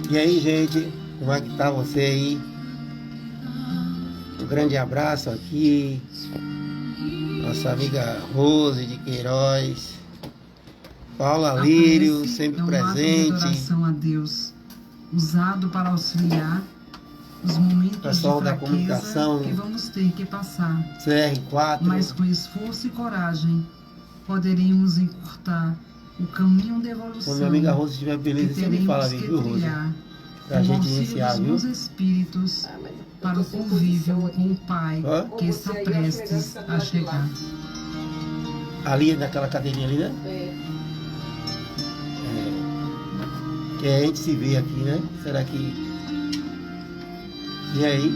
E aí, gente, como é que tá você aí? Um grande abraço aqui, nossa amiga Rose de Queiroz, Paula Lírio, sempre presente. Adoração a Deus, usado para auxiliar os momentos pessoal de da comunicação que vamos ter que passar. CR4. Mas com esforço e coragem poderemos encurtar o caminho da evolução. Quando minha amiga Rose estiver feliz, você me fala, viu, Rose? Pra gente iniciar, viu? Os espíritos para o convívio com o Pai que está prestes a chegar. Ali, naquela cadeirinha ali, né? Que a gente se vê aqui, né? Será que... E aí?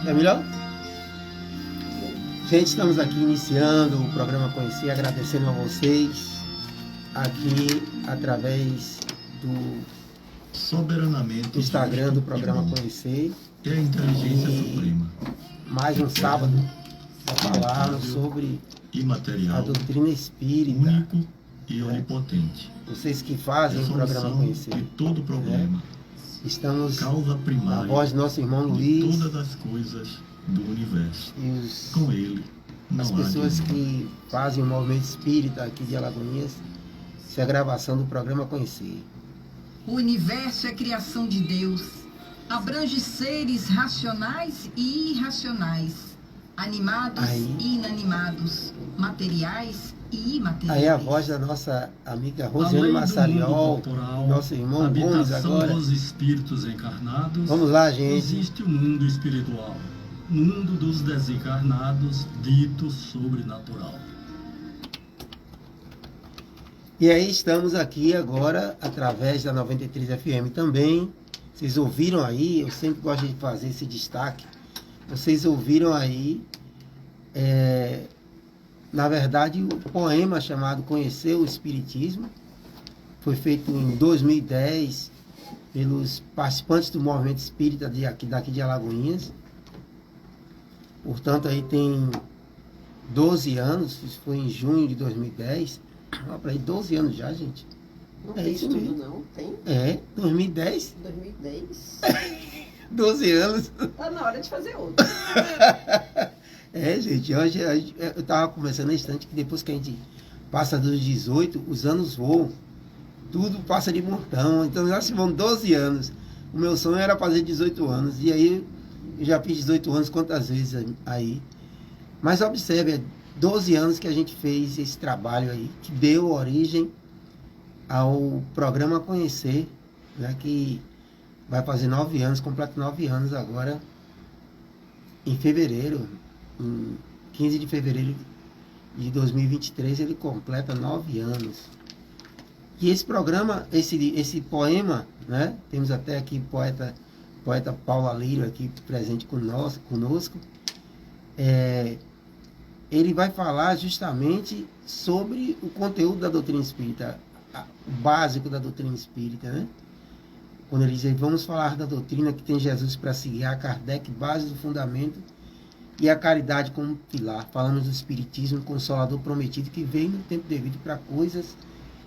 É melhor? Gente, estamos aqui iniciando o programa Conhecer, agradecendo a vocês aqui através do soberanamente Instagram do programa Conhecer. É a inteligência suprema. Mais um sábado para falarmos sobre imaterial, a doutrina espírita. Único e onipotente. Vocês que fazem o programa Conhecer. De todo problema. Estamos causa primária na voz do nosso irmão Luiz. Todas as coisas do universo. E com ele. As pessoas que fazem o movimento espírita aqui de Alagoinhas. Isso é a gravação do programa Conhecer. O universo é criação de Deus. Abrange seres racionais e irracionais, animados e inanimados, materiais e imateriais. Aí a voz da nossa amiga Rosiane Massariol, nosso irmão Gomes agora. Dos espíritos encarnados. Vamos lá, gente. Existe o mundo espiritual, mundo dos desencarnados, dito sobrenatural. E aí estamos aqui agora, através da 93 FM também. Vocês ouviram aí, eu sempre gosto de fazer esse destaque. Vocês ouviram aí, na verdade, o poema chamado Conhecer o Espiritismo. Foi feito em 2010 pelos participantes do movimento espírita daqui de Alagoinhas. Portanto, aí tem 12 anos, isso foi em junho de 2010. Para aí 12 anos já, gente. Não tem isso tudo, não? Tem? 2010. 2010. 12 anos. Tá na hora de fazer outro. Gente, hoje eu estava conversando na instante que depois que a gente passa dos 18, os anos voam. Tudo passa de montão. Então já se vão 12 anos. O meu sonho era fazer 18 anos. E aí eu já fiz 18 anos quantas vezes aí. Mas observe, 12 anos que a gente fez esse trabalho aí, que deu origem ao programa Conhecer, né, que vai fazer 9 anos, completa 9 anos agora, em fevereiro, em 15 de fevereiro de 2023, ele completa 9 anos. E esse programa, esse poema, né, temos até aqui poeta Paula Lírio aqui presente conosco, ele vai falar justamente sobre o conteúdo da doutrina espírita, o básico da doutrina espírita, né? Quando ele diz, vamos falar da doutrina que tem Jesus para se guiar, Kardec, base do fundamento, e a caridade como pilar. Falamos do espiritismo consolador prometido que veio no tempo devido para coisas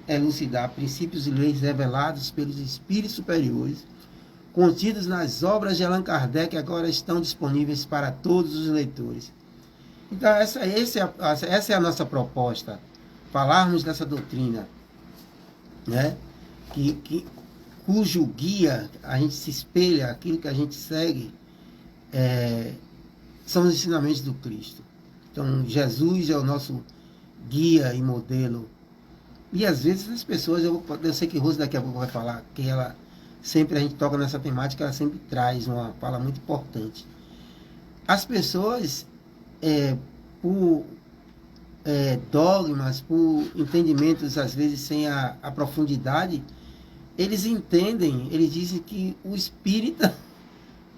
elucidar princípios e leis revelados pelos espíritos superiores, contidos nas obras de Allan Kardec, agora estão disponíveis para todos os leitores. Então, essa é a nossa proposta, falarmos dessa doutrina, né? Cujo guia, a gente se espelha, aquilo que a gente segue, são os ensinamentos do Cristo. Então, Jesus é o nosso guia e modelo. E às vezes as pessoas, eu sei que Rose daqui a pouco vai falar, que ela sempre, a gente toca nessa temática, ela sempre traz uma fala muito importante. As pessoas, por dogmas, por entendimentos às vezes sem a profundidade, eles entendem, eles dizem que o espírita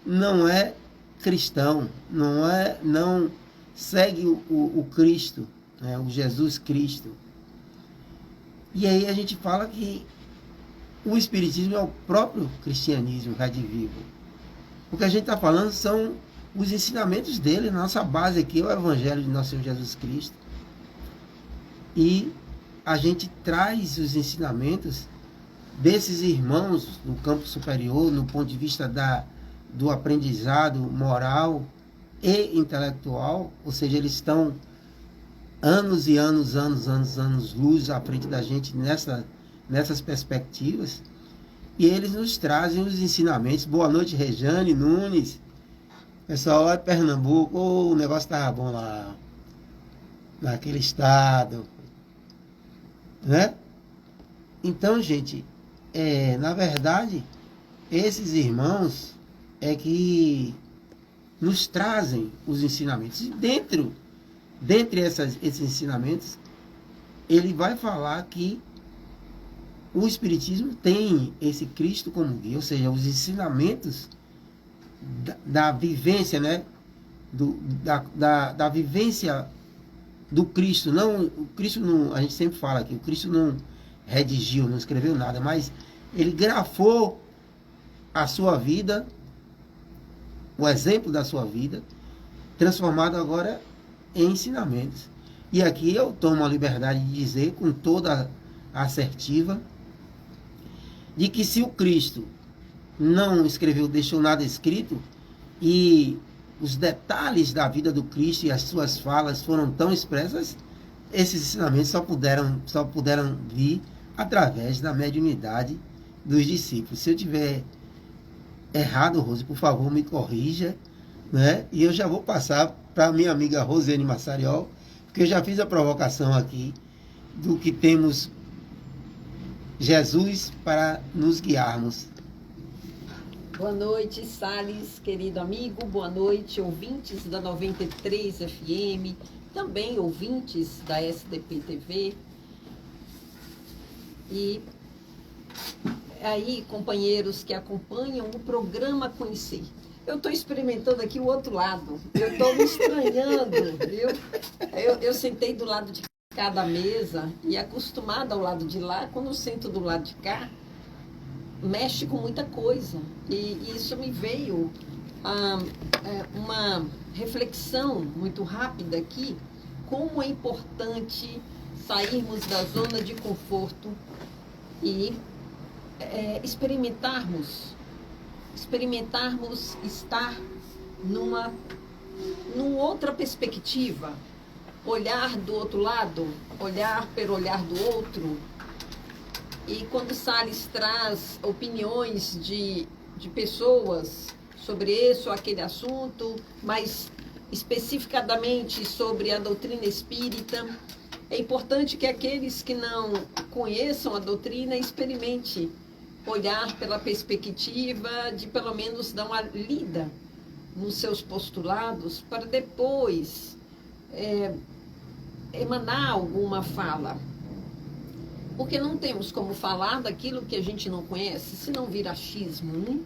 não é cristão, não segue o Cristo, né, o Jesus Cristo. E aí a gente fala que o espiritismo é o próprio cristianismo redivivo. O que a gente está falando são os ensinamentos dele, nossa base aqui é o Evangelho de nosso Senhor Jesus Cristo. E a gente traz os ensinamentos desses irmãos no campo superior, no ponto de vista do aprendizado moral e intelectual, ou seja, eles estão anos e anos, luz à frente da gente nessas perspectivas, e eles nos trazem os ensinamentos. Boa noite, Rejane Nunes. Pessoal lá de Pernambuco, o negócio estava bom lá, naquele estado, né? Então, gente, na verdade, esses irmãos é que nos trazem os ensinamentos. E dentre esses ensinamentos, ele vai falar que o Espiritismo tem esse Cristo como guia, ou seja, os ensinamentos da vivência, né? Da vivência do Cristo. Não, o Cristo não, a gente sempre fala aqui, o Cristo não redigiu, não escreveu nada, mas ele grafou a sua vida, o exemplo da sua vida, transformado agora em ensinamentos. E aqui eu tomo a liberdade de dizer, com toda a assertiva, de que se o Cristo não escreveu, deixou nada escrito, e os detalhes da vida do Cristo e as suas falas foram tão expressas, esses ensinamentos só puderam vir através da mediunidade dos discípulos. Se eu tiver errado, Rose, por favor, me corrija, né? E eu já vou passar para minha amiga Rosiane Massariol, porque eu já fiz a provocação aqui do que temos Jesus para nos guiarmos. Boa noite, Salles, querido amigo. Boa noite, ouvintes da 93 FM, também ouvintes da SDP TV. E aí, companheiros que acompanham o programa Conhecer. Eu estou experimentando aqui o outro lado. Eu estou me estranhando, viu? Eu sentei do lado de cá da mesa e acostumada ao lado de lá, quando eu sento do lado de cá, mexe com muita coisa. E isso me veio uma reflexão muito rápida aqui, como é importante sairmos da zona de conforto e experimentarmos estar numa outra perspectiva, olhar do outro lado, olhar pelo olhar do outro. E quando Salles traz opiniões de pessoas sobre esse ou aquele assunto, mas especificadamente sobre a doutrina espírita, é importante que aqueles que não conheçam a doutrina experimente olhar pela perspectiva de pelo menos dar uma lida nos seus postulados para depois emanar alguma fala. Porque não temos como falar daquilo que a gente não conhece, se não vir achismo, né?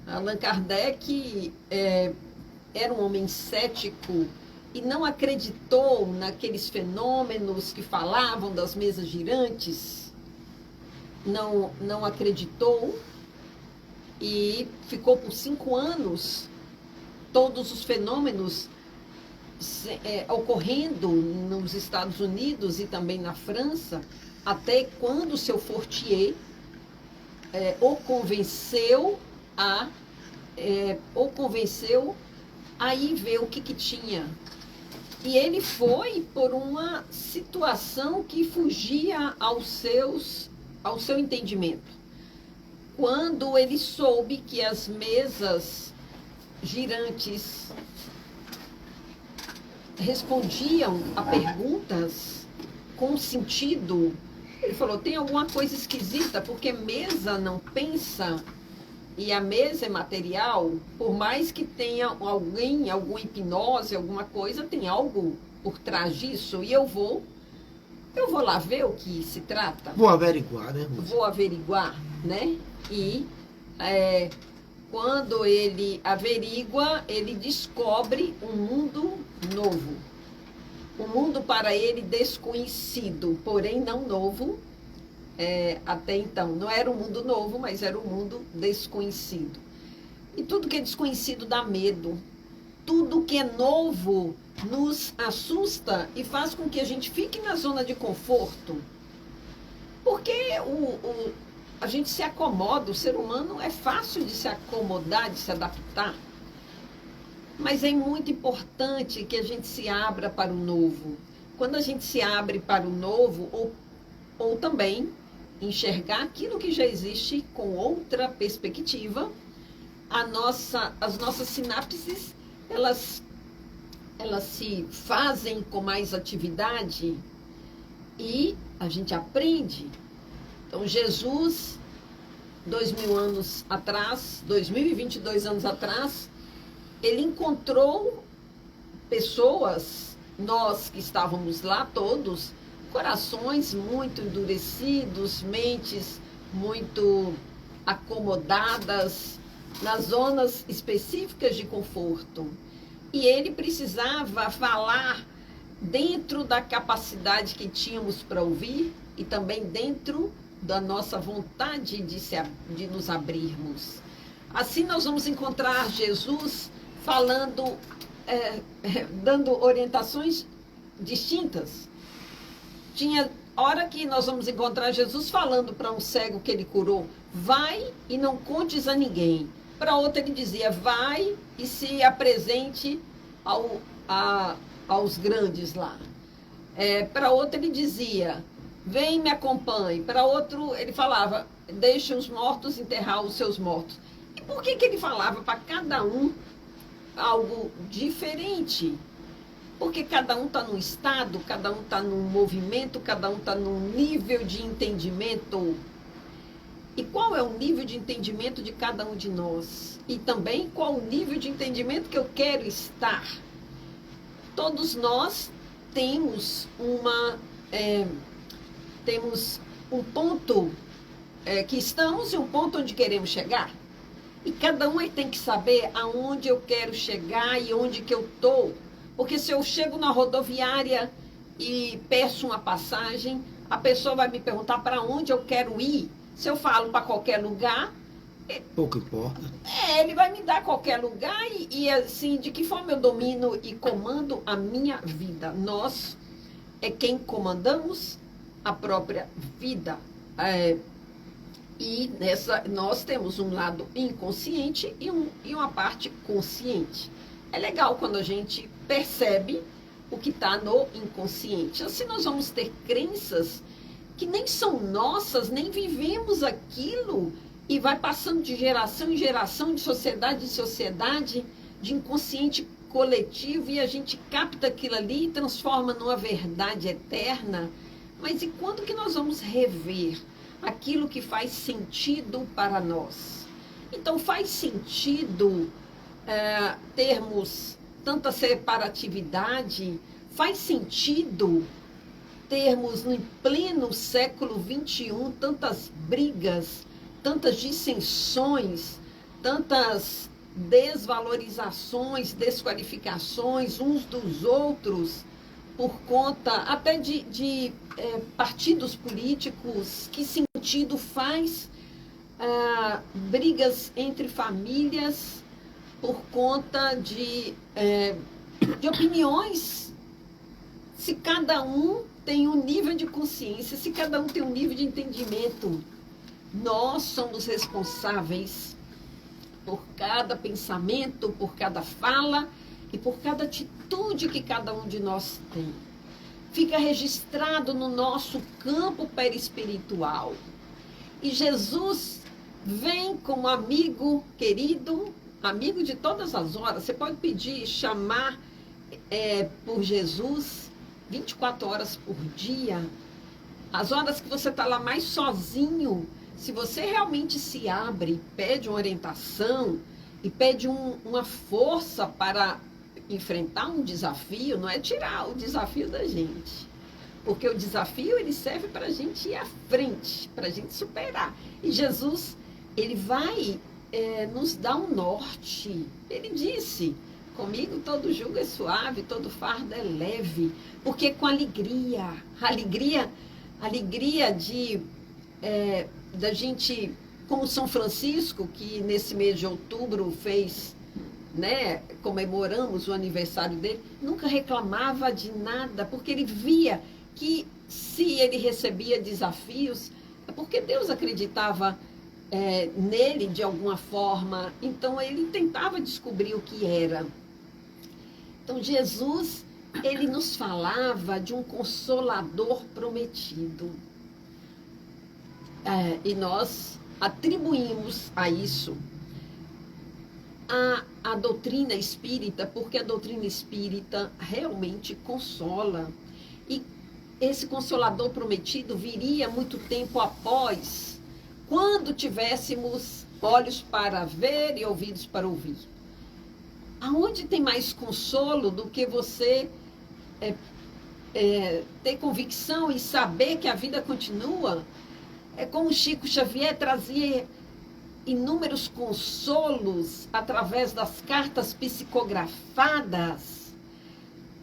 Allan Kardec era um homem cético e não acreditou naqueles fenômenos que falavam das mesas girantes. Não acreditou e ficou por 5 anos todos os fenômenos ocorrendo nos Estados Unidos e também na França, até quando seu Fortier o convenceu a ir ver o que tinha. E ele foi por uma situação que fugia ao seu entendimento. Quando ele soube que as mesas girantes respondiam a perguntas com sentido, ele falou, tem alguma coisa esquisita, porque mesa não pensa e a mesa é material, por mais que tenha alguma hipnose, alguma coisa, tem algo por trás disso, e eu vou lá ver o que se trata. Vou averiguar, né? Vou averiguar, né? E quando ele averigua, ele descobre um mundo novo. Um mundo para ele desconhecido, porém não novo. Até então, não era um mundo novo, mas era um mundo desconhecido. E tudo que é desconhecido dá medo. Tudo que é novo nos assusta e faz com que a gente fique na zona de conforto. Porque a gente se acomoda, o ser humano é fácil de se acomodar, de se adaptar. Mas é muito importante que a gente se abra para o novo. Quando a gente se abre para o novo, ou também enxergar aquilo que já existe com outra perspectiva, as nossas sinapses, elas se fazem com mais atividade e a gente aprende. Então, Jesus, 2000 anos atrás, 2022 anos atrás, ele encontrou pessoas, nós que estávamos lá todos, corações muito endurecidos, mentes muito acomodadas nas zonas específicas de conforto. E ele precisava falar dentro da capacidade que tínhamos para ouvir e também dentro da nossa vontade de nos abrirmos. Assim nós vamos encontrar Jesus falando, dando orientações distintas. Tinha hora que nós vamos encontrar Jesus falando para um cego que ele curou, vai e não contes a ninguém. Para outra ele dizia, vai e se apresente aos grandes lá. Para outra ele dizia, vem e me acompanhe. Para outro ele falava, deixe os mortos enterrar os seus mortos. E por que ele falava para cada um algo diferente? Porque cada um está num estado, cada um está num movimento, cada um está num nível de entendimento. E qual é o nível de entendimento de cada um de nós? E também qual o nível de entendimento que eu quero estar? Todos nós temos temos um ponto que estamos e um ponto onde queremos chegar. E cada um tem que saber aonde eu quero chegar e onde que eu estou. Porque se eu chego na rodoviária e peço uma passagem, a pessoa vai me perguntar para onde eu quero ir. Se eu falo para qualquer lugar... pouco importa. Ele vai me dar qualquer lugar e assim, de que forma eu domino e comando a minha vida. Nós é quem comandamos a própria vida. E nós temos um lado inconsciente e uma parte consciente. É legal quando a gente percebe o que está no inconsciente. Assim nós vamos ter crenças que nem são nossas, nem vivemos aquilo, e vai passando de geração em geração, de sociedade em sociedade, de inconsciente coletivo, e a gente capta aquilo ali e transforma numa verdade eterna. Mas e quando que nós vamos rever aquilo que faz sentido para nós? Então faz sentido termos tanta separatividade, faz sentido termos em pleno século XXI tantas brigas, tantas dissensões, tantas desvalorizações, desqualificações uns dos outros, por conta até de partidos políticos. Que sentido faz brigas entre famílias por conta de opiniões? Se cada um tem um nível de consciência, se cada um tem um nível de entendimento, nós somos responsáveis por cada pensamento, por cada fala e por cada atitude que cada um de nós tem. Fica registrado no nosso campo perispiritual. E Jesus vem como amigo querido, amigo de todas as horas. Você pode pedir, chamar por Jesus 24 horas por dia. As horas que você está lá mais sozinho, se você realmente se abre, pede uma orientação e pede uma força para enfrentar um desafio, não é tirar o desafio da gente. Porque o desafio, ele serve para a gente ir à frente, para a gente superar. E Jesus, ele vai nos dar um norte. Ele disse, comigo todo jugo é suave, todo fardo é leve. Porque com alegria, alegria da gente, como São Francisco, que nesse mês de outubro fez, comemoramos o aniversário dele, nunca reclamava de nada, porque ele via que se ele recebia desafios, porque Deus acreditava nele de alguma forma, então ele tentava descobrir o que era. Então Jesus, ele nos falava de um Consolador prometido. E nós atribuímos a isso a doutrina espírita, porque a doutrina espírita realmente consola. E esse Consolador prometido viria muito tempo após, quando tivéssemos olhos para ver e ouvidos para ouvir. Aonde tem mais consolo do que você ter convicção e saber que a vida continua? É como Chico Xavier trazia inúmeros consolos através das cartas psicografadas,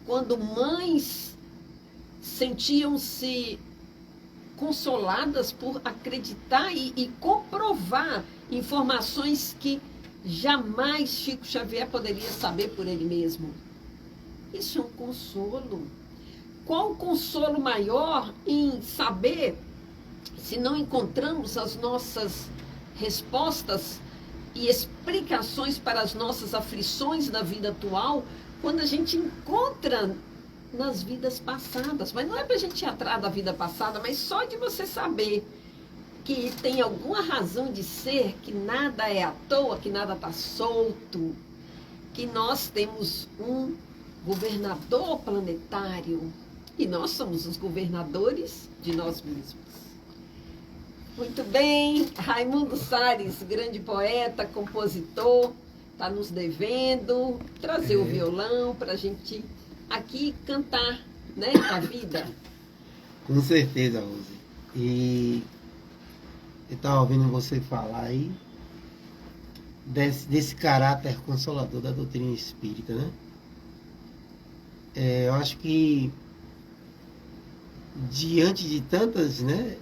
quando mães sentiam-se consoladas por acreditar e comprovar informações que jamais Chico Xavier poderia saber por ele mesmo. Isso é um consolo. Qual o consolo maior em saber, se não encontramos as nossas respostas e explicações para as nossas aflições na vida atual, quando a gente encontra nas vidas passadas? Mas não é para a gente ir atrás da vida passada, mas só de você saber que tem alguma razão de ser, que nada é à toa, que nada está solto, que nós temos um governador planetário e nós somos os governadores de nós mesmos. Muito bem, Raimundo Salles, grande poeta, compositor, está nos devendo trazer o violão para a gente aqui cantar, né, a vida. Com certeza, Rose. E eu estava ouvindo você falar aí desse caráter consolador da doutrina espírita, né? Eu acho que diante de tantas, né,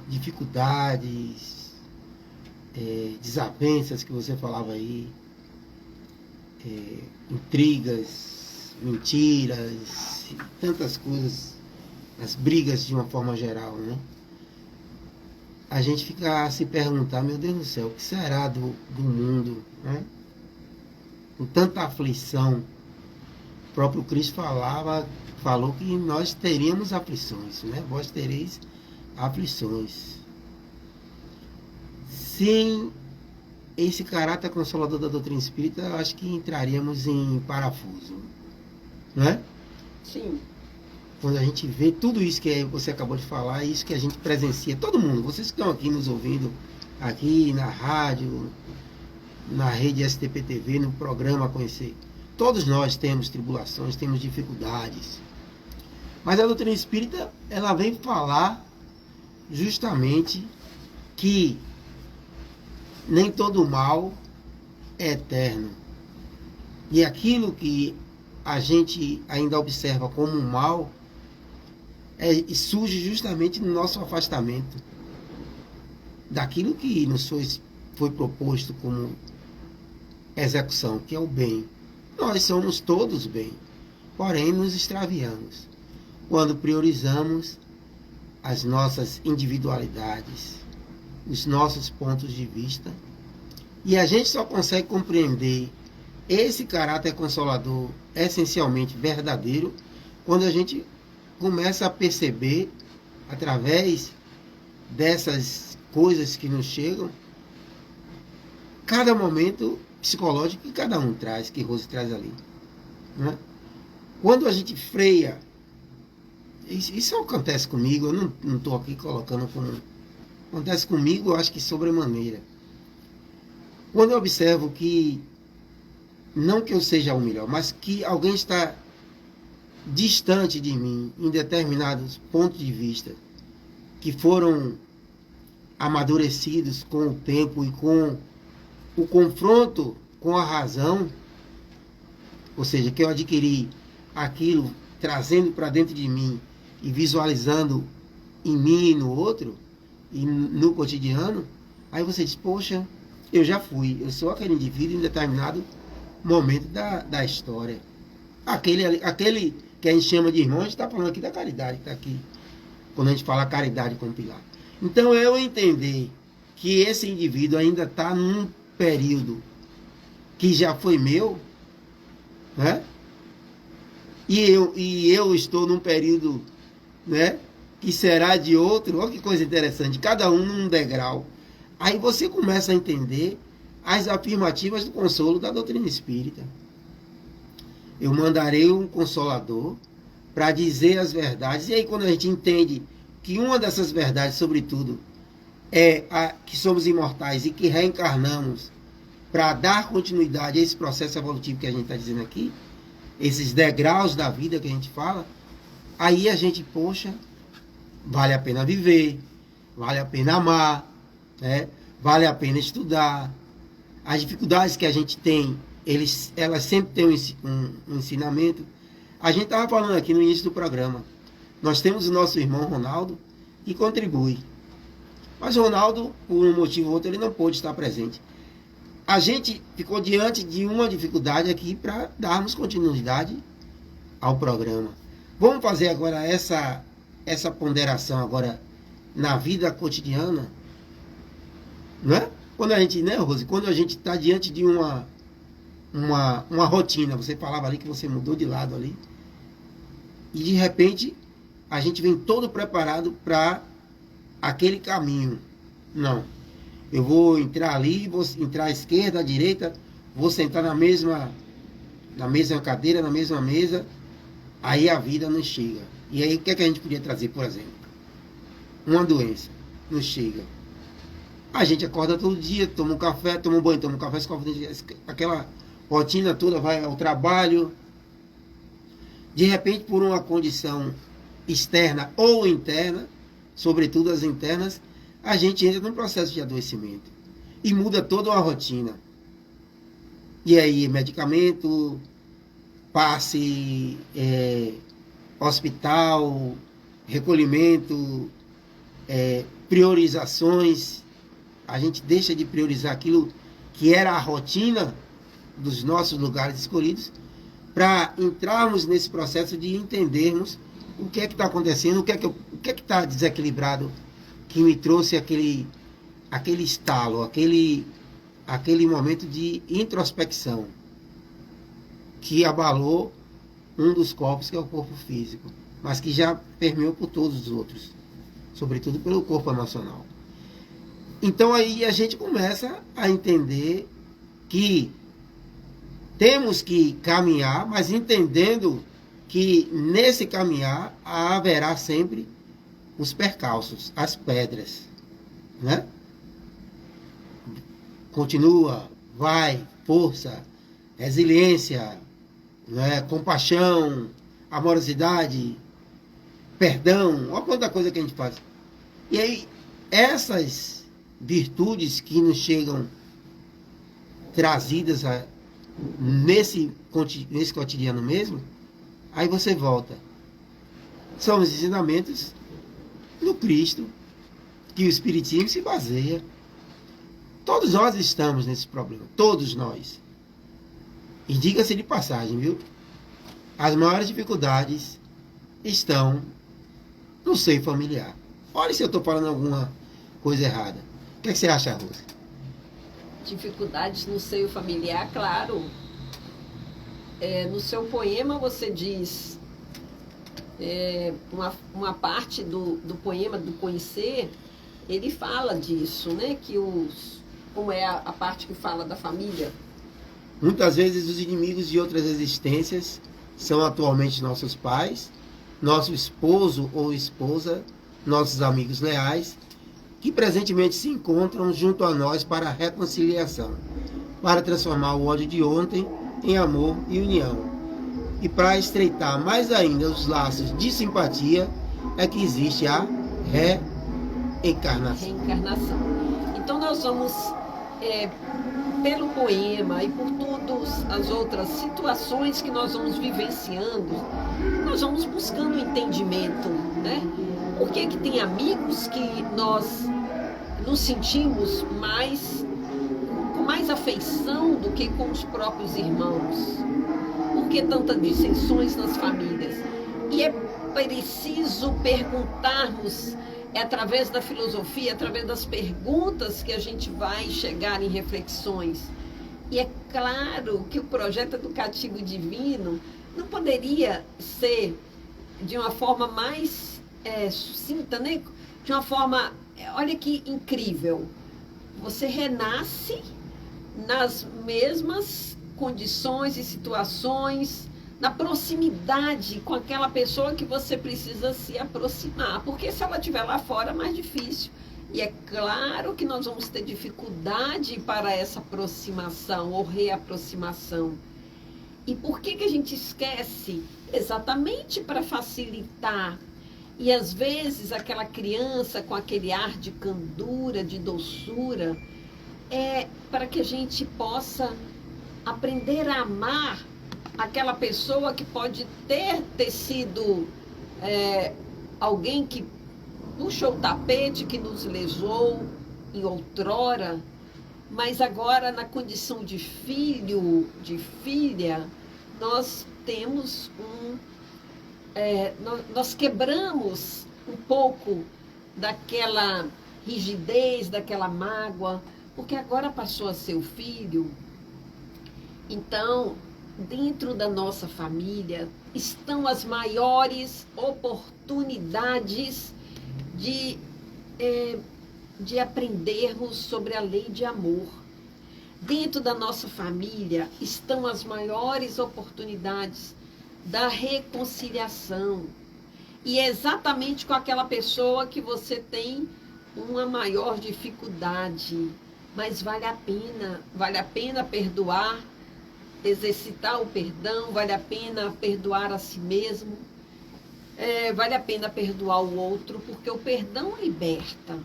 dificuldades, desavenças que você falava aí, intrigas, mentiras, tantas coisas, as brigas de uma forma geral, né? A gente fica a se perguntar, meu Deus do céu, o que será do mundo, né? Com tanta aflição. O próprio Cristo falou que nós teríamos aflições, né? Vós tereis aflições. Sem esse caráter consolador da doutrina espírita, eu acho que entraríamos em parafuso, né? Sim. Quando a gente vê tudo isso que você acabou de falar, isso que a gente presencia, todo mundo, vocês que estão aqui nos ouvindo, aqui na rádio, na rede STPTV, no programa Conhecer, todos nós temos tribulações, temos dificuldades. Mas a doutrina espírita, ela vem falar justamente que nem todo mal é eterno. E aquilo que a gente ainda observa como um mal surge justamente no nosso afastamento daquilo que nos foi proposto como execução, que é o bem. Nós somos todos bem, porém nos extraviamos quando priorizamos as nossas individualidades, os nossos pontos de vista, e a gente só consegue compreender esse caráter consolador essencialmente verdadeiro quando a gente começa a perceber, através dessas coisas que nos chegam, cada momento psicológico que cada um traz, que Rose traz ali, né? Quando a gente freia, isso acontece comigo, eu não estou aqui colocando como... Acontece comigo, eu acho que sobremaneira. Quando eu observo que, não que eu seja o melhor, mas que alguém está distante de mim, em determinados pontos de vista, que foram amadurecidos com o tempo e com o confronto com a razão, ou seja, que eu adquiri aquilo trazendo para dentro de mim e visualizando em mim e no outro, e no cotidiano, aí você diz, poxa, eu eu sou aquele indivíduo em determinado momento da história. Aquele que a gente chama de irmão, a gente está falando aqui da caridade, que está aqui, quando a gente fala caridade com pilar. Então, eu entender que esse indivíduo ainda está num período que já foi meu, né? E eu estou num período, né, que será de outro. Olha que coisa interessante, cada um num degrau. Aí você começa a entender as afirmativas do consolo da doutrina espírita. Eu mandarei um consolador para dizer as verdades. E aí, quando a gente entende que uma dessas verdades, sobretudo, é que somos imortais e que reencarnamos para dar continuidade a esse processo evolutivo que a gente está dizendo aqui, esses degraus da vida que a gente fala, aí a gente, poxa, vale a pena viver, vale a pena amar, né? Vale a pena estudar. As dificuldades que a gente tem, elas sempre têm um ensinamento. A gente estava falando aqui no início do programa, nós temos o nosso irmão Ronaldo, que contribui. Mas o Ronaldo, por um motivo ou outro, ele não pôde estar presente. A gente ficou diante de uma dificuldade aqui para darmos continuidade ao programa. Vamos fazer agora essa ponderação agora na vida cotidiana, não é? Quando a gente, né, Rose? Quando a gente está diante de uma rotina, você falava ali que você mudou de lado ali, e de repente a gente vem todo preparado para aquele caminho. Não. Eu vou entrar ali, vou entrar à esquerda, à direita, vou sentar na mesma cadeira, na mesma mesa, aí a vida nos chega. E aí o que é que a gente podia trazer, por exemplo? Uma doença nos chega. A gente acorda todo dia, toma um café, toma um banho, toma um café, escova o dente, aquela rotina toda, vai ao trabalho. De repente, por uma condição externa ou interna, sobretudo as internas, a gente entra num processo de adoecimento e muda toda uma rotina. E aí, medicamento, passe, hospital, recolhimento, priorizações. A gente deixa de priorizar aquilo que era a rotina dos nossos lugares escolhidos para entrarmos nesse processo de entendermos o que é que está acontecendo, o que é que está desequilibrado, que me trouxe aquele estalo, aquele momento de introspecção que abalou um dos corpos, que é o corpo físico, mas que já permeou por todos os outros, sobretudo pelo corpo emocional. Então aí a gente começa a entender que temos que caminhar, mas entendendo que nesse caminhar haverá sempre os percalços, as pedras, né? Continua, vai, força, resiliência, né? Compaixão, amorosidade, perdão, olha quanta coisa que a gente faz. E aí, essas virtudes que nos chegam trazidas nesse cotidiano mesmo, aí você volta. São os ensinamentos no Cristo que o Espiritismo se baseia. Todos nós estamos nesse problema, todos nós. E diga-se de passagem, viu? As maiores dificuldades estão no seio familiar. Olha se eu estou falando alguma coisa errada. O que é que você acha, Rosa? Dificuldades no seio familiar, claro. No seu poema você diz, uma parte do poema do Conhecer, ele fala disso, né? Que como é a parte que fala da família. Muitas vezes os inimigos de outras existências são atualmente nossos pais, nosso esposo ou esposa, nossos amigos leais, que presentemente se encontram junto a nós para a reconciliação, para transformar o ódio de ontem em amor e união. E para estreitar mais ainda os laços de simpatia, é que existe a reencarnação. Então nós vamos, pelo poema e por todas as outras situações que nós vamos vivenciando, nós vamos buscando entendimento, né? Por que tem amigos que nós nos sentimos com mais afeição do que com os próprios irmãos? Por que tantas dissensões nas famílias? E é preciso perguntarmos É através da filosofia, através das perguntas que a gente vai chegar em reflexões. E é claro que o projeto educativo divino não poderia ser de uma forma mais sucinta, né? De uma forma, olha que incrível, você renasce nas mesmas condições e situações, na proximidade com aquela pessoa que você precisa se aproximar, porque se ela estiver lá fora é mais difícil. E é claro que nós vamos ter dificuldade para essa aproximação ou reaproximação. E por que a gente esquece? Exatamente para facilitar. E às vezes aquela criança com aquele ar de candura, de doçura, é para que a gente possa aprender a amar aquela pessoa que pode ter sido alguém que puxou o tapete, que nos lesou em outrora, mas agora na condição de filho, de filha, nós temos nós quebramos um pouco daquela rigidez, daquela mágoa, porque agora passou a ser o filho. Então, dentro da nossa família estão as maiores oportunidades de aprendermos sobre a lei de amor. Dentro da nossa família estão as maiores oportunidades da reconciliação. E é exatamente com aquela pessoa que você tem uma maior dificuldade. Mas vale a pena perdoar, exercitar o perdão, vale a pena perdoar a si mesmo, vale a pena perdoar o outro, porque o perdão liberta.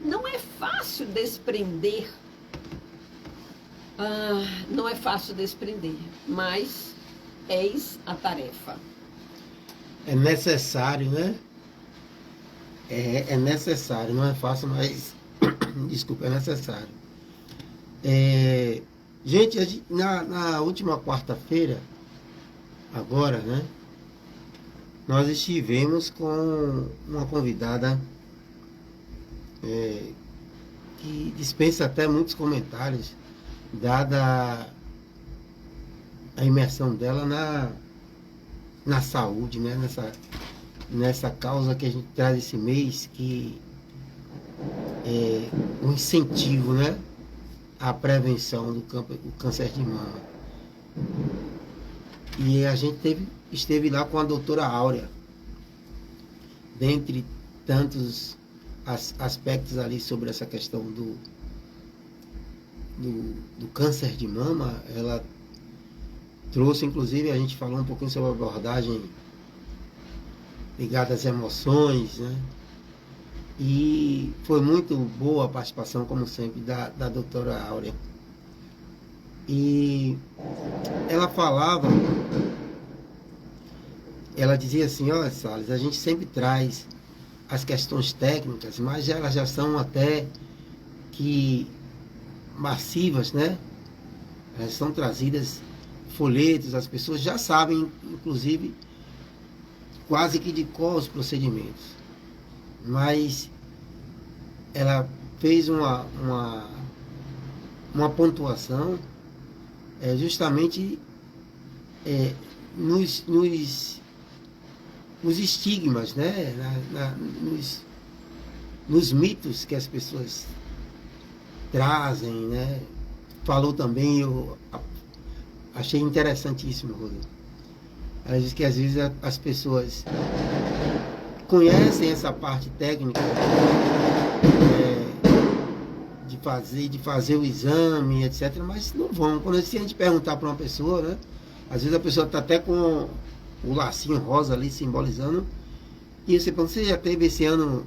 Não é fácil desprender, não é fácil desprender, mas eis a tarefa. É necessário, né? É necessário, não é fácil, mas desculpa, é necessário. Gente, na última quarta-feira, agora, né? Nós estivemos com uma convidada que dispensa até muitos comentários, dada a imersão dela na saúde, né? Nessa causa que a gente traz esse mês, que é um incentivo, né? À prevenção do câncer de mama. E a gente esteve lá com a doutora Áurea, dentre tantos aspectos ali sobre essa questão do câncer de mama. Ela trouxe, inclusive, a gente falou um pouquinho sobre a abordagem ligada às emoções, né? E foi muito boa a participação, como sempre, da doutora Áurea. E ela falava, ela dizia assim: olha, Salles, a gente sempre traz as questões técnicas, mas elas já são até que massivas, né? Elas são trazidas, folhetos, as pessoas já sabem, inclusive, quase que de qual os procedimentos. Mas ela fez uma pontuação justamente nos estigmas, né? Nos mitos que as pessoas trazem, né? Falou também, eu achei interessantíssimo, Rodrigo. Ela diz que às vezes as pessoas conhecem essa parte técnica de fazer o exame, etc., mas não vão. Quando a gente perguntar para uma pessoa, né? Às vezes a pessoa está até com o lacinho rosa ali simbolizando, e você pergunta: você já teve esse ano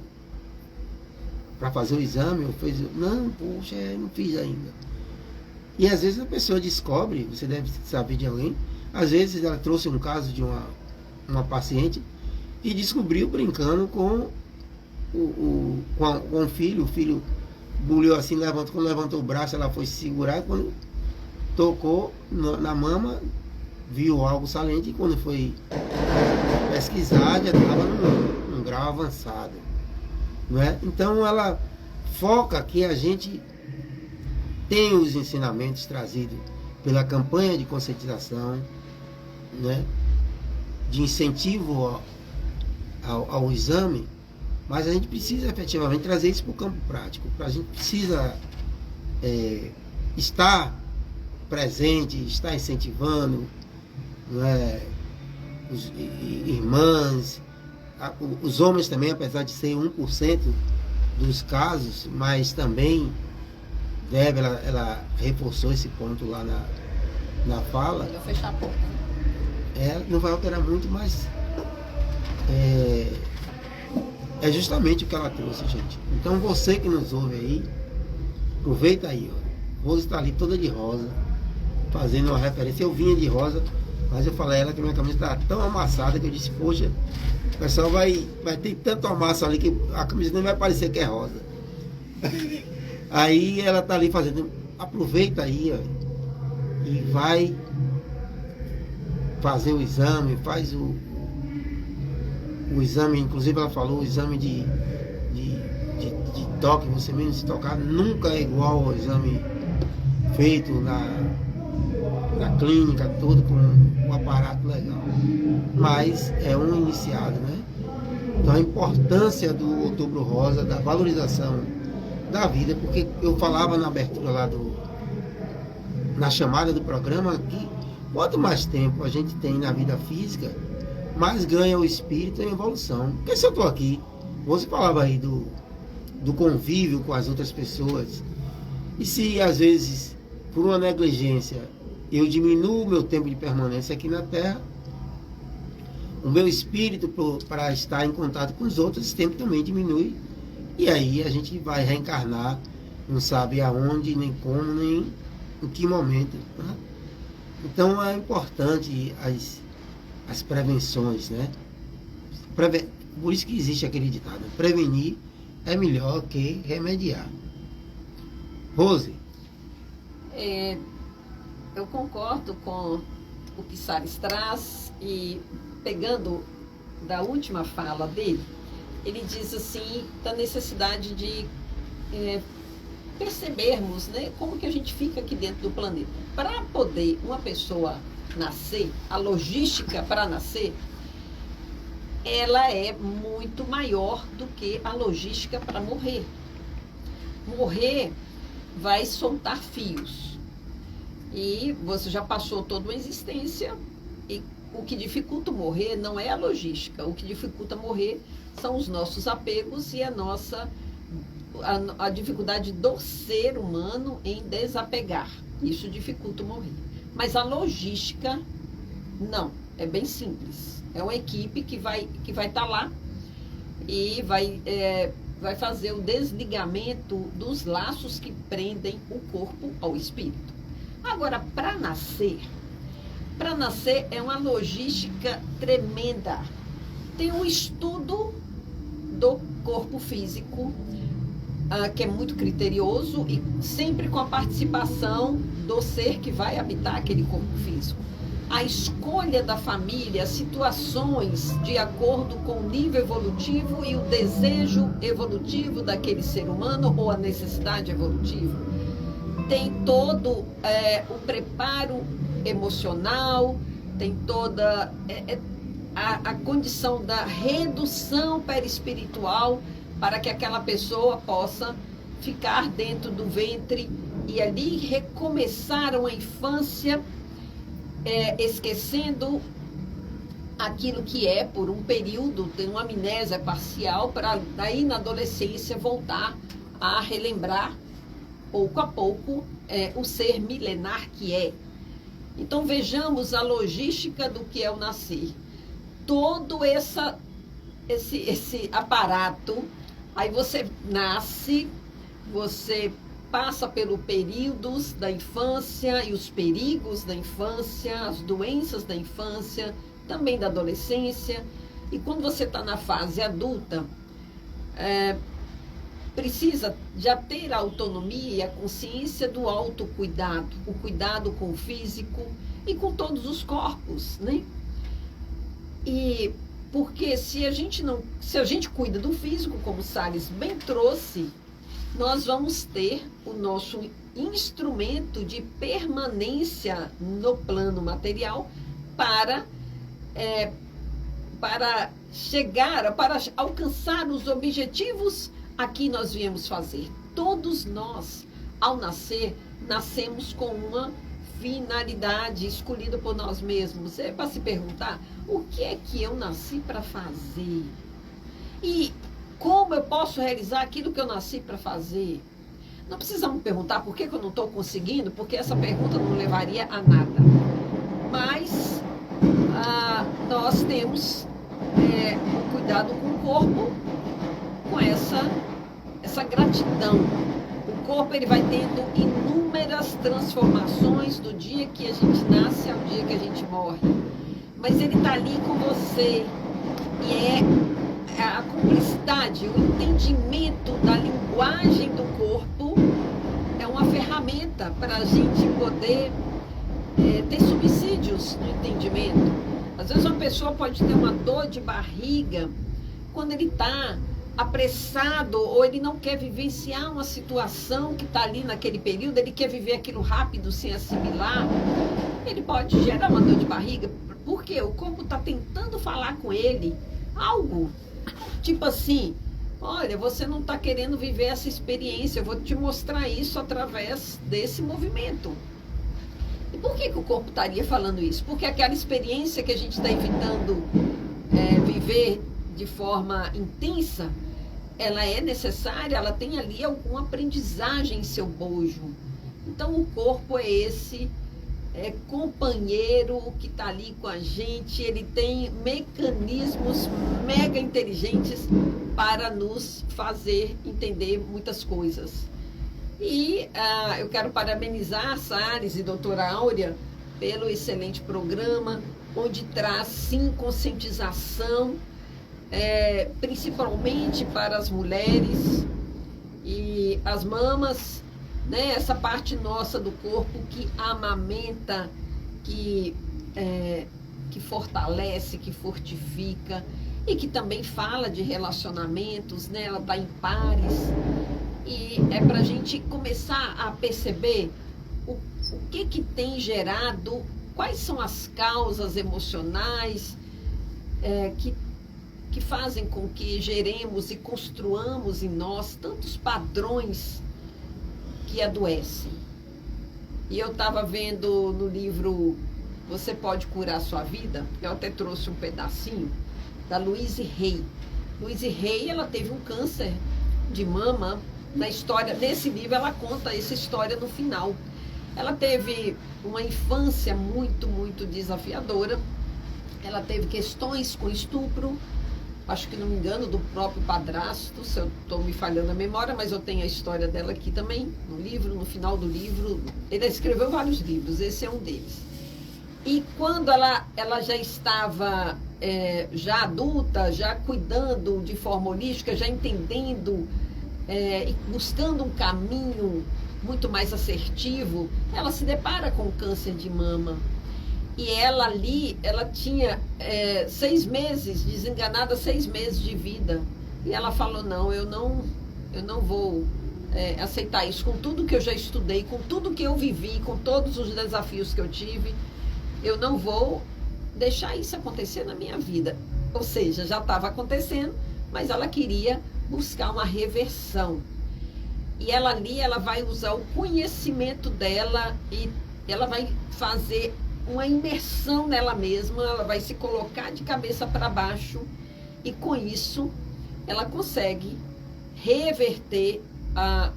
para fazer o exame? Ou fez? Não, poxa, não fiz ainda. E às vezes a pessoa descobre, você deve saber de alguém, às vezes ela trouxe um caso de uma paciente e descobriu brincando com o filho. O filho buliu assim, quando levantou o braço, ela foi se segurar, quando tocou na mama, viu algo saliente, e quando foi pesquisar, já estava num grau avançado. não é? Então ela foca que a gente tem os ensinamentos trazidos pela campanha de conscientização, né? De incentivo ao exame, mas a gente precisa efetivamente trazer isso para o campo prático. A gente precisa estar presente, estar incentivando, né? Os irmãs, os homens também, apesar de ser 1% dos casos, mas também deve, ela reforçou esse ponto lá na fala. Eu fechar a porta. Não vai alterar muito, mas é justamente o que ela trouxe, gente. Então você que nos ouve aí, aproveita aí, ó. Rose está ali toda de rosa, fazendo uma referência. Eu vinha de rosa, mas eu falei a ela que minha camisa está tão amassada que eu disse, poxa, o pessoal vai ter tanto amasso ali que a camisa nem vai parecer que é rosa. Aí ela tá ali fazendo, aproveita aí, ó, e vai fazer o exame, faz o exame, inclusive ela falou, o exame de toque, você mesmo se tocar, nunca é igual ao exame feito na clínica, todo com um aparato legal. Mas é um iniciado, né? Então a importância do Outubro Rosa, da valorização da vida, porque eu falava na abertura lá na chamada do programa que quanto mais tempo a gente tem na vida física, mais ganha o espírito em evolução. Porque se eu estou aqui, você falava aí do convívio com as outras pessoas, e se às vezes, por uma negligência, eu diminuo o meu tempo de permanência aqui na Terra, o meu espírito para estar em contato com os outros, esse tempo também diminui, e aí a gente vai reencarnar, não sabe aonde, nem como, nem em que momento, né? Então é importante as prevenções, né? Por isso que existe aquele ditado, prevenir é melhor que remediar. Rose? Eu concordo com o que Salles traz, e pegando da última fala dele, ele diz assim, da necessidade de percebermos, né, como que a gente fica aqui dentro do planeta. Para poder uma pessoa nascer, a logística para nascer, ela é muito maior do que a logística para morrer. Morrer vai soltar fios. E você já passou toda uma existência, e o que dificulta morrer não é a logística. O que dificulta morrer são os nossos apegos e a dificuldade do ser humano em desapegar. Isso dificulta morrer. Mas a logística, não. É bem simples. É uma equipe que vai estar lá e vai fazer o desligamento dos laços que prendem o corpo ao espírito. Agora, para nascer é uma logística tremenda. Tem um estudo do corpo físico que é muito criterioso e sempre com a participação do ser que vai habitar aquele corpo físico. A escolha da família, situações de acordo com o nível evolutivo e o desejo evolutivo daquele ser humano ou a necessidade evolutiva. Tem todo o preparo emocional, tem toda a condição da redução perispiritual para que aquela pessoa possa ficar dentro do ventre e ali recomeçar uma infância, esquecendo aquilo que é por um período, tem uma amnésia parcial, para daí na adolescência voltar a relembrar pouco a pouco o ser milenar que é. Então vejamos a logística do que é o nascer. Todo esse aparato, aí você nasce, você passa pelos períodos da infância e os perigos da infância, as doenças da infância, também da adolescência. E quando você está na fase adulta, precisa já ter a autonomia e a consciência do autocuidado, o cuidado com o físico e com todos os corpos, né? E Porque se a gente cuida do físico, como o Salles bem trouxe, nós vamos ter o nosso instrumento de permanência no plano material para alcançar os objetivos a que nós viemos fazer. Todos nós, ao nascer, nascemos com uma finalidade escolhida por nós mesmos. É para se perguntar, o que é que eu nasci para fazer? E como eu posso realizar aquilo que eu nasci para fazer? Não precisamos perguntar por que eu não estou conseguindo, porque essa pergunta não levaria a nada. Mas nós temos um cuidado com o corpo, com essa gratidão. O corpo ele vai tendo inúmeras transformações do dia que a gente nasce ao dia que a gente morre. Mas ele está ali com você. E a cumplicidade, o entendimento da linguagem do corpo é uma ferramenta para a gente poder ter subsídios no entendimento. Às vezes uma pessoa pode ter uma dor de barriga quando ele está apressado ou ele não quer vivenciar uma situação que está ali naquele período, ele quer viver aquilo rápido sem assimilar, ele pode gerar uma dor de barriga, porque o corpo está tentando falar com ele algo, tipo assim, olha, você não está querendo viver essa experiência, eu vou te mostrar isso através desse movimento. E por que o corpo estaria falando isso? Porque aquela experiência que a gente está evitando viver de forma intensa, ela é necessária, ela tem ali alguma aprendizagem em seu bojo. Então o corpo é esse companheiro que está ali com a gente, ele tem mecanismos mega inteligentes para nos fazer entender muitas coisas. E eu quero parabenizar a Salles e a doutora Áurea pelo excelente programa, onde traz sim conscientização, principalmente para as mulheres e as mamas, né? Essa parte nossa do corpo que amamenta, que fortalece, que fortifica e que também fala de relacionamentos, né? Ela está em pares e é para a gente começar a perceber o que tem quais são as causas emocionais que fazem com que geremos e construamos em nós tantos padrões que adoecem. E eu estava vendo no livro Você Pode Curar a Sua Vida, eu até trouxe um pedacinho, da Louise Hay. Louise Hay, ela teve um câncer de mama. Na história, nesse livro, ela conta essa história no final. Ela teve uma infância muito, muito desafiadora. Ela teve questões com estupro, acho que não me engano, do próprio padrasto, se eu estou me falhando a memória, mas eu tenho a história dela aqui também, no livro, no final do livro. Ele escreveu vários livros, esse é um deles. E quando ela já estava já adulta, já cuidando de forma holística, já entendendo e buscando um caminho muito mais assertivo, ela se depara com o câncer de mama. E ela ali, ela tinha 6 meses, desenganada, 6 meses de vida. E ela falou, não, eu não vou aceitar isso. Com tudo que eu já estudei, com tudo que eu vivi, com todos os desafios que eu tive, eu não vou deixar isso acontecer na minha vida. Ou seja, já estava acontecendo, mas ela queria buscar uma reversão. E ela ali, ela vai usar o conhecimento dela e ela vai fazer uma imersão nela mesma, ela vai se colocar de cabeça para baixo e com isso ela consegue reverter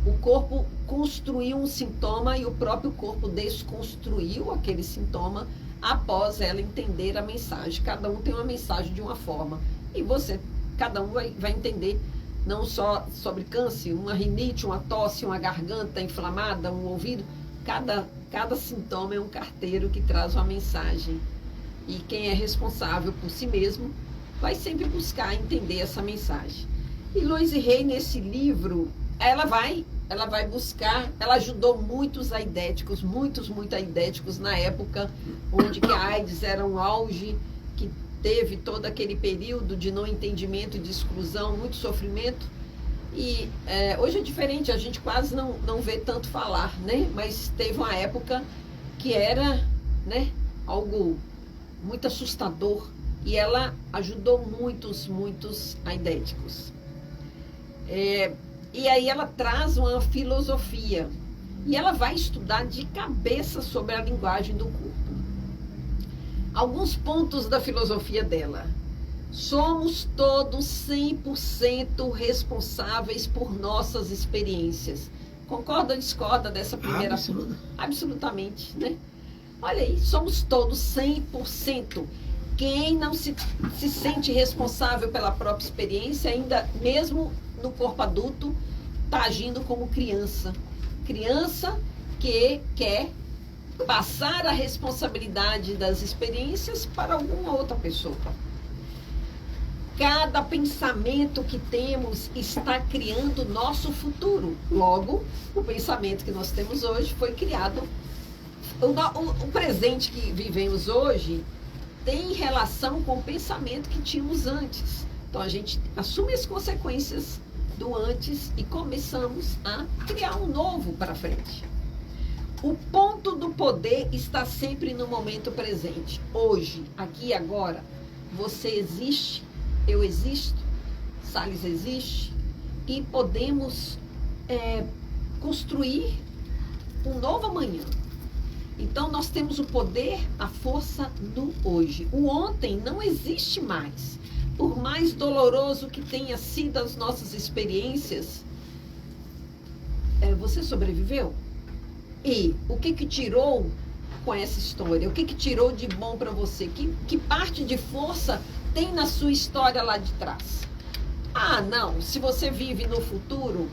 o corpo, construiu um sintoma e o próprio corpo desconstruiu aquele sintoma após ela entender a mensagem. Cada um tem uma mensagem de uma forma e cada um vai entender não só sobre câncer, uma rinite, uma tosse, uma garganta inflamada, um ouvido. Cada sintoma é um carteiro que traz uma mensagem. E quem é responsável por si mesmo vai sempre buscar entender essa mensagem. E Louise Hay, nesse livro, ela vai buscar, ela ajudou muitos aidéticos, muitos aidéticos na época onde que a AIDS era um auge, que teve todo aquele período de não entendimento, de exclusão, muito sofrimento. E hoje é diferente, a gente quase não vê tanto falar, né? Mas teve uma época que era, né, algo muito assustador. E ela ajudou muitos aidéticos. E aí ela traz uma filosofia. E ela vai estudar de cabeça sobre a linguagem do corpo. Alguns pontos da filosofia dela. Somos todos 100% responsáveis por nossas experiências. Concorda ou discorda dessa primeira? Absolutamente, né? Olha aí, somos todos 100%. Quem não se sente responsável pela própria experiência, ainda mesmo no corpo adulto, está agindo como criança. Criança que quer passar a responsabilidade das experiências para alguma outra pessoa. Cada pensamento que temos está criando nosso futuro. Logo, o pensamento que nós temos hoje foi criado. O presente que vivemos hoje tem relação com o pensamento que tínhamos antes. Então, a gente assume as consequências do antes e começamos a criar um novo para frente. O ponto do poder está sempre no momento presente. Hoje, aqui e agora, você existe, eu existo, Salles existe, e podemos construir um novo amanhã. Então, nós temos o poder, a força do hoje. O ontem não existe mais. Por mais doloroso que tenha sido as nossas experiências, você sobreviveu? E o que tirou com essa história? O que tirou de bom para você? Que parte de força tem na sua história lá de trás? Ah, não, se você vive no futuro,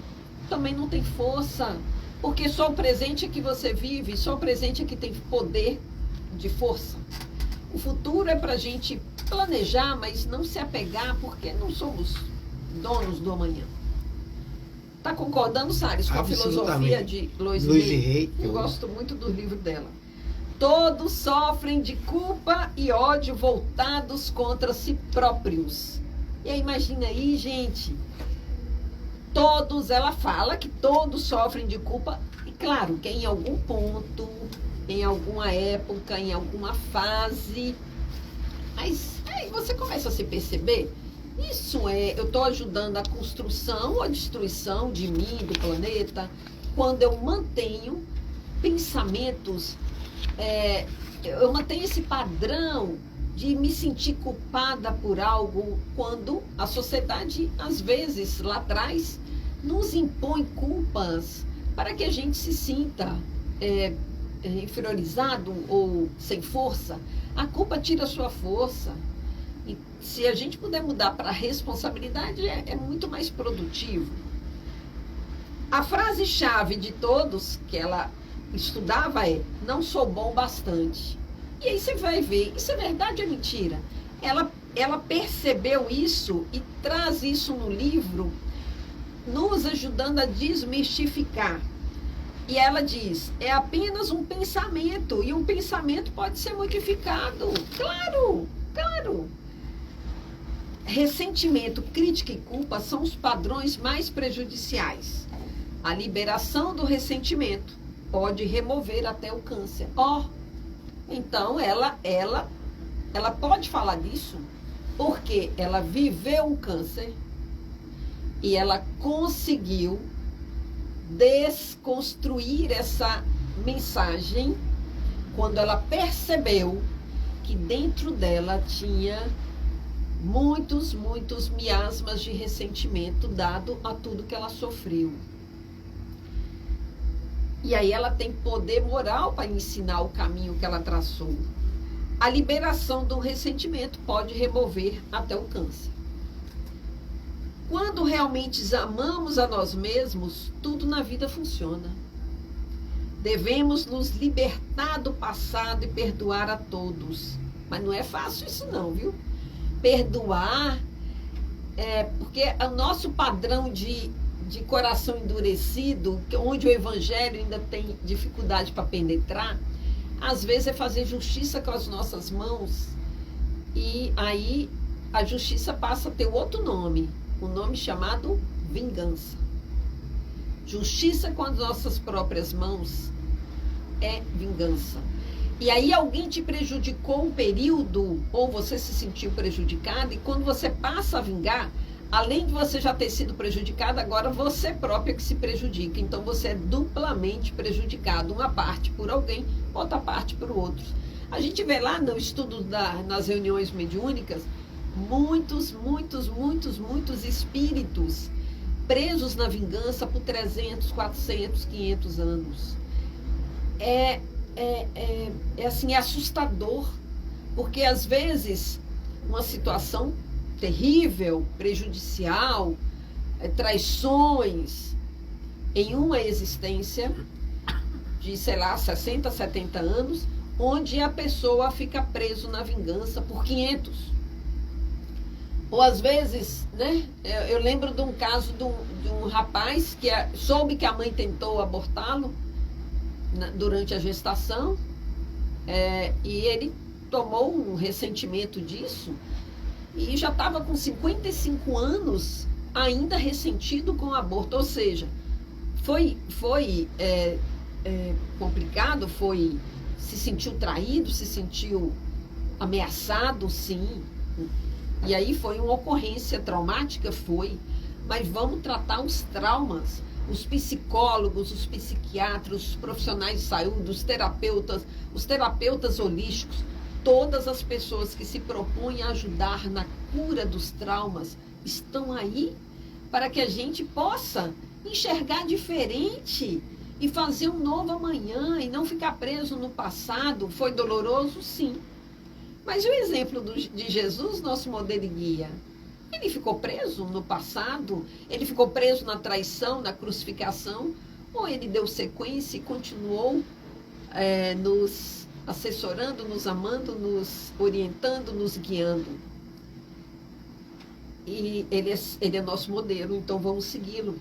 também não tem força, porque só o presente é que você vive, só o presente é que tem poder de força. O futuro é para a gente planejar, mas não se apegar, porque não somos donos do amanhã. Está concordando, Salles, com a filosofia de Louise Hay? Eu gosto muito do livro dela. Todos sofrem de culpa e ódio voltados contra si próprios. E aí, imagina aí, gente, todos, ela fala que todos sofrem de culpa, e claro, que em algum ponto, em alguma época, em alguma fase, mas aí você começa a se perceber, eu estou ajudando a construção ou a destruição de mim, do planeta, quando eu mantenho pensamentos, eu mantenho esse padrão de me sentir culpada por algo, quando a sociedade, às vezes, lá atrás, nos impõe culpas para que a gente se sinta inferiorizado ou sem força. A culpa tira a sua força. E se a gente puder mudar para a responsabilidade, é muito mais produtivo. A frase-chave de todos que ela estudava é: não sou bom bastante. E aí você vai ver, isso é verdade ou é mentira? Ela percebeu isso e traz isso no livro, nos ajudando a desmistificar. E ela diz, é apenas um pensamento, e um pensamento pode ser modificado. Claro, claro. Ressentimento, crítica e culpa são os padrões mais prejudiciais. A liberação do ressentimento pode remover até o câncer. Então ela pode falar disso porque ela viveu um câncer e ela conseguiu desconstruir essa mensagem quando ela percebeu que dentro dela tinha muitos miasmas de ressentimento dado a tudo que ela sofreu. E aí ela tem poder moral para ensinar o caminho que ela traçou. A liberação do ressentimento pode remover até o câncer. Quando realmente amamos a nós mesmos, tudo na vida funciona. Devemos nos libertar do passado e perdoar a todos. Mas não é fácil isso não, viu? Perdoar, porque o nosso padrão de coração endurecido, onde o evangelho ainda tem dificuldade para penetrar, às vezes é fazer justiça com as nossas mãos E aí a justiça passa a ter outro nome, um nome chamado vingança. Justiça com as nossas próprias mãos é vingança. E aí alguém te prejudicou um período, ou você se sentiu prejudicado, e quando você passa a vingar, além de você já ter sido prejudicado, agora você próprio que se prejudica. Então você é duplamente prejudicado, uma parte por alguém, outra parte por outros. A gente vê lá no estudo nas reuniões mediúnicas, muitos espíritos presos na vingança por 300, 400, 500 anos. Assim, é assustador, porque às vezes uma situação terrível, prejudicial, traições em uma existência de, sei lá, 60, 70 anos, onde a pessoa fica preso na vingança por 500. Ou às vezes, né, eu lembro de um caso de um rapaz que soube que a mãe tentou abortá-lo durante a gestação, e ele tomou um ressentimento disso e já estava com 55 anos ainda ressentido com o aborto. Ou seja, foi complicado, se sentiu traído, se sentiu ameaçado, sim. E aí foi uma ocorrência traumática, mas vamos tratar os traumas. Os psicólogos, os psiquiatras, os profissionais de saúde, os terapeutas holísticos, todas as pessoas que se propõem a ajudar na cura dos traumas estão aí para que a gente possa enxergar diferente e fazer um novo amanhã e não ficar preso no passado. Foi doloroso? Sim. Mas o exemplo de Jesus, nosso modelo e guia, ele ficou preso no passado? Ele ficou preso na traição, na crucificação? Ou ele deu sequência e continuou nos assessorando, nos amando, nos orientando, nos guiando? E ele é nosso modelo, então vamos segui-lo.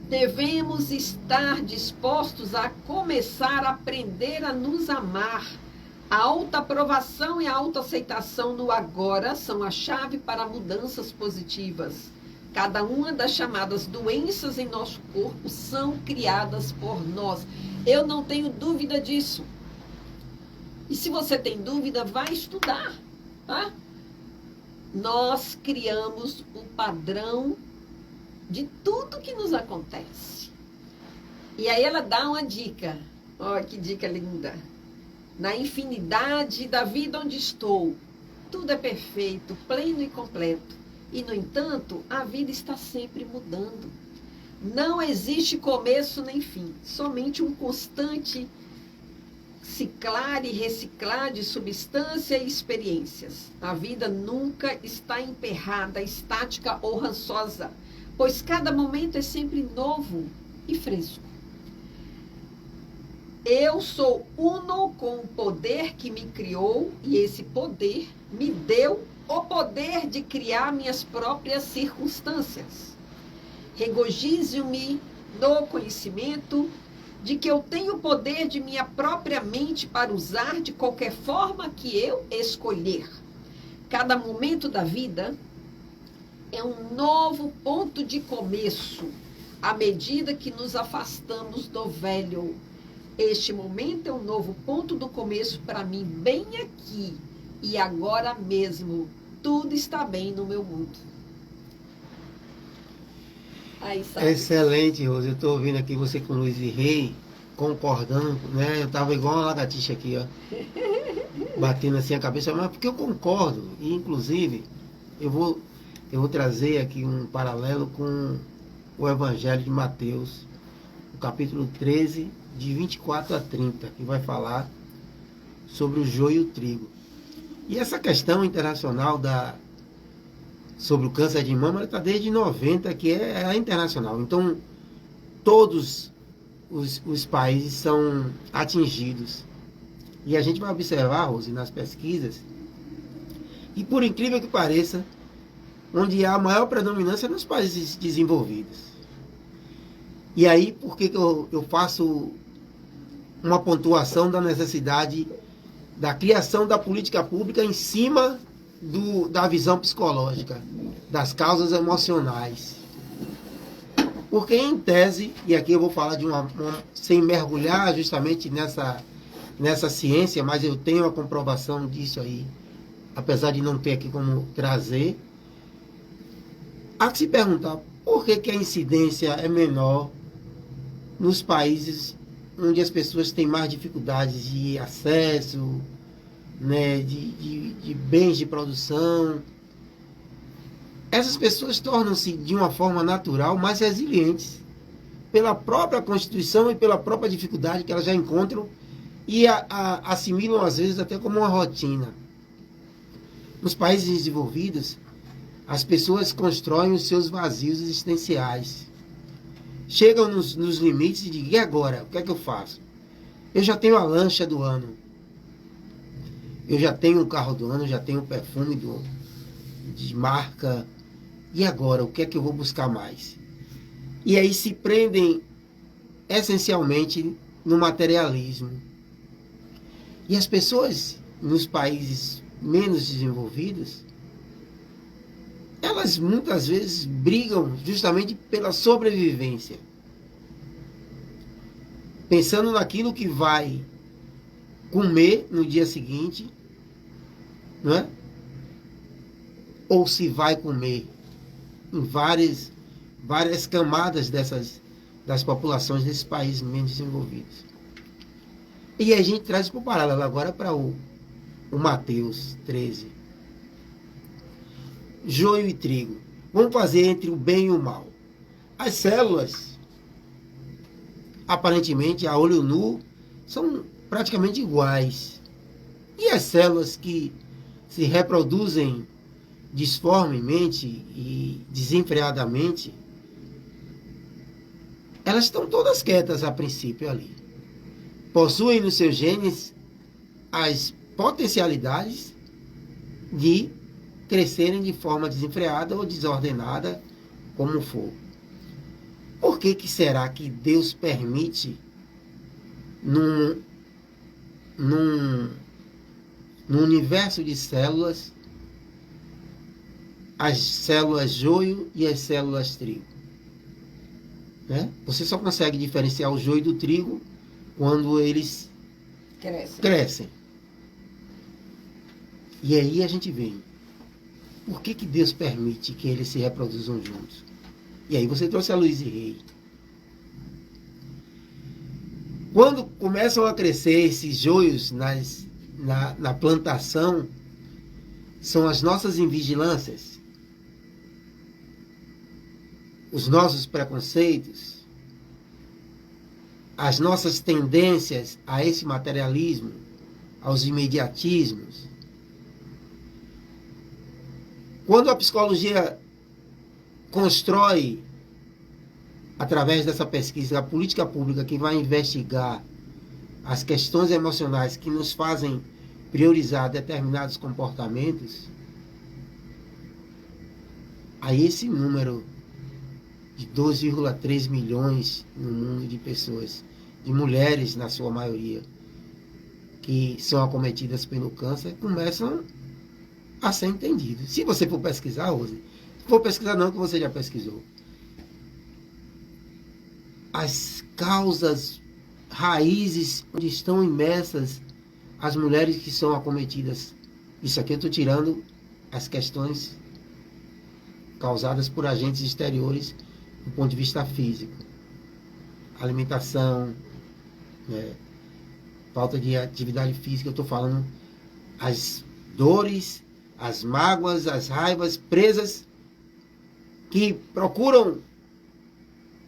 Devemos estar dispostos a começar a aprender a nos amar. A autoaprovação e a autoaceitação no agora são a chave para mudanças positivas. Cada uma das chamadas doenças em nosso corpo são criadas por nós. Eu não tenho dúvida disso. E se você tem dúvida, vai estudar, tá? Nós criamos o padrão de tudo que nos acontece. E aí ela dá uma dica. Olha que dica linda. Na infinidade da vida onde estou, tudo é perfeito, pleno e completo. E, no entanto, a vida está sempre mudando. Não existe começo nem fim, somente um constante ciclar e reciclar de substância e experiências. A vida nunca está emperrada, estática ou rançosa, pois cada momento é sempre novo e fresco. Eu sou uno com o poder que me criou e esse poder me deu o poder de criar minhas próprias circunstâncias. Regozijo-me no conhecimento de que eu tenho o poder de minha própria mente para usar de qualquer forma que eu escolher. Cada momento da vida é um novo ponto de começo, à medida que nos afastamos do velho. Este momento é um novo ponto do começo para mim, bem aqui e agora mesmo. Tudo está bem no meu mundo. Aí, sabe? Excelente, Rose. Eu estou ouvindo aqui você com Luiz e Rei, concordando, né? Eu estava igual uma lagartixa aqui, ó, batendo assim a cabeça, mas porque eu concordo. E, inclusive, eu vou trazer aqui um paralelo com o Evangelho de Mateus, o capítulo 13, de 24 a 30, que vai falar sobre o joio e o trigo. E essa questão internacional sobre o câncer de mama está desde 90, que é a internacional. Então, todos os países são atingidos. E a gente vai observar, Rose, nas pesquisas, e por incrível que pareça, onde há a maior predominância nos países desenvolvidos. E aí, por que eu faço uma pontuação da necessidade da criação da política pública em cima da visão psicológica, das causas emocionais. Porque, em tese, e aqui eu vou falar sem mergulhar justamente nessa ciência, mas eu tenho a comprovação disso aí, apesar de não ter aqui como trazer, há que se perguntar por que a incidência é menor nos países onde as pessoas têm mais dificuldades de acesso, né, de bens de produção. Essas pessoas tornam-se, de uma forma natural, mais resilientes pela própria Constituição e pela própria dificuldade que elas já encontram e assimilam, às vezes, até como uma rotina. Nos países desenvolvidos, as pessoas constroem os seus vazios existenciais. Chegam nos limites e dizem, e agora? O que é que eu faço? Eu já tenho a lancha do ano. Eu já tenho o carro do ano, já tenho o perfume de marca. E agora? O que é que eu vou buscar mais? E aí se prendem essencialmente no materialismo. E as pessoas nos países menos desenvolvidos, elas muitas vezes brigam justamente pela sobrevivência. Pensando naquilo que vai comer no dia seguinte, não é? Ou se vai comer em várias camadas das populações desses países menos desenvolvidos. E a gente traz para o paralelo agora para o Mateus 13. Joio e trigo. Vamos fazer entre o bem e o mal. As células, aparentemente, a olho nu, são praticamente iguais. E as células que se reproduzem disformemente e desenfreadamente, elas estão todas quietas a princípio ali. Possuem nos seus genes as potencialidades de crescerem de forma desenfreada ou desordenada, como for. Por que será que Deus permite num universo de células as células joio e as células trigo? Né? Você só consegue diferenciar o joio do trigo quando eles crescem. E aí a gente vem. Por que Deus permite que eles se reproduzam juntos? E aí você trouxe a Luiz e Rei. Quando começam a crescer esses joios na plantação, são as nossas invigilâncias, os nossos preconceitos, as nossas tendências a esse materialismo, aos imediatismos. Quando a psicologia constrói, através dessa pesquisa, a política pública que vai investigar as questões emocionais que nos fazem priorizar determinados comportamentos, aí esse número de 2,3 milhões no mundo de pessoas, de mulheres na sua maioria, que são acometidas pelo câncer, começam a ser entendidos. Se você for pesquisar, Rose, não vou pesquisar não, que você já pesquisou. As causas, raízes onde estão imersas as mulheres que são acometidas. Isso aqui eu estou tirando as questões causadas por agentes exteriores do ponto de vista físico. Alimentação, falta de atividade física. Eu estou falando as dores, as mágoas, as raivas presas que procuram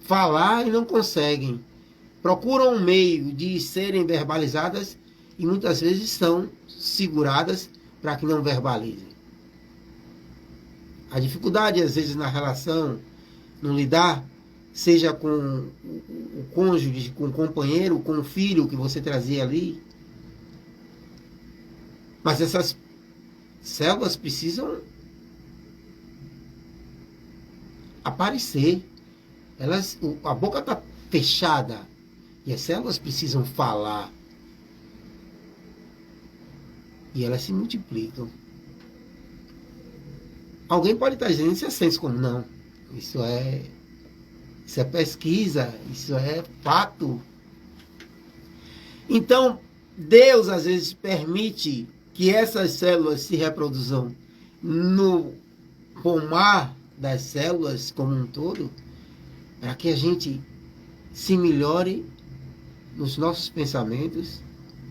falar e não conseguem. Procuram um meio de serem verbalizadas e muitas vezes são seguradas para que não verbalizem. A dificuldade, às vezes, na relação, no lidar, seja com o cônjuge, com o companheiro, com o filho que você trazia ali. Mas essas células precisam aparecer. A boca está fechada e as células precisam falar. E elas se multiplicam. Alguém pode estar dizendo, isso é senso comum. Não. Isso é pesquisa, isso é fato. Então, Deus às vezes permite que essas células se reproduzam no pomar das células como um todo, para que a gente se melhore nos nossos pensamentos,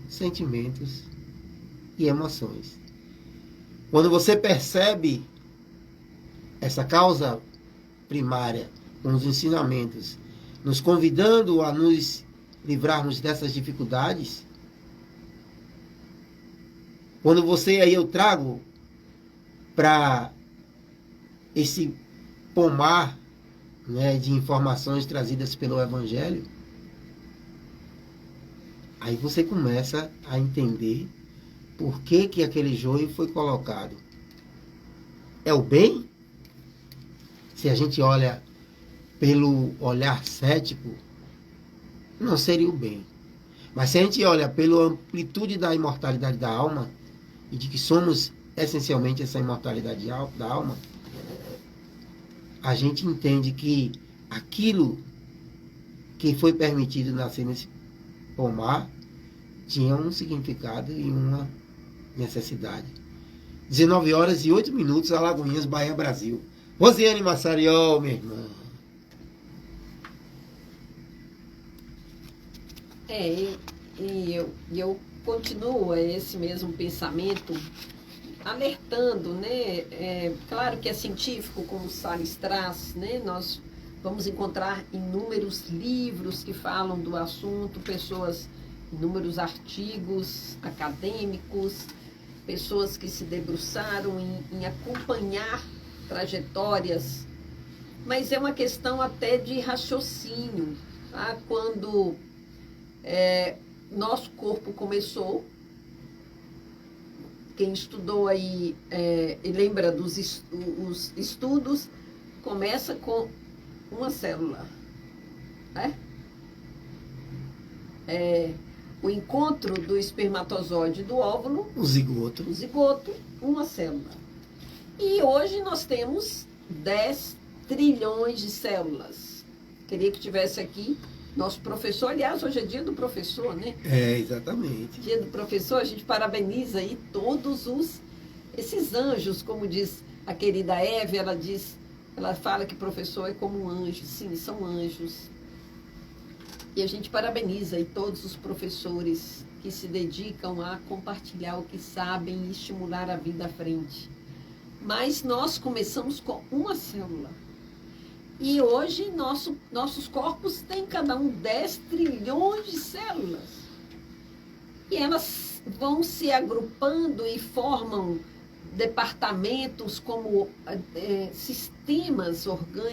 sentimentos e emoções. Quando você percebe essa causa primária com os ensinamentos, nos convidando a nos livrarmos dessas dificuldades, quando você aí eu trago para esse pomar, né, de informações trazidas pelo Evangelho, aí você começa a entender por que que aquele joio foi colocado. É o bem? Se a gente olha pelo olhar cético, não seria o bem. Mas se a gente olha pela amplitude da imortalidade da alma, e de que somos essencialmente essa imortalidade da alma, a gente entende que aquilo que foi permitido nascer nesse pomar tinha um significado e uma necessidade. 19h08, Alagoinhas, Bahia, Brasil. Rosiane Massariol, minha irmã. Eu continuo esse mesmo pensamento, alertando, né? Claro que é científico, como o Salles traz, né? Nós vamos encontrar inúmeros livros que falam do assunto, inúmeros artigos acadêmicos, pessoas que se debruçaram em acompanhar trajetórias, mas é uma questão até de raciocínio, tá? Quando nosso corpo começou, quem estudou aí e lembra dos os estudos, começa com uma célula, né? O encontro do espermatozoide e do óvulo, o zigoto, uma célula. E hoje nós temos 10 trilhões de células. Queria que tivesse aqui nosso professor. Aliás, hoje é dia do professor, né? Exatamente. Dia do professor, a gente parabeniza aí todos esses anjos, como diz a querida Eve, ela fala que professor é como um anjo. Sim, são anjos. E a gente parabeniza aí todos os professores que se dedicam a compartilhar o que sabem e estimular a vida à frente. Mas nós começamos com uma célula. E hoje nossos corpos têm cada um 10 trilhões de células. E elas vão se agrupando e formam departamentos como sistemas orgânicos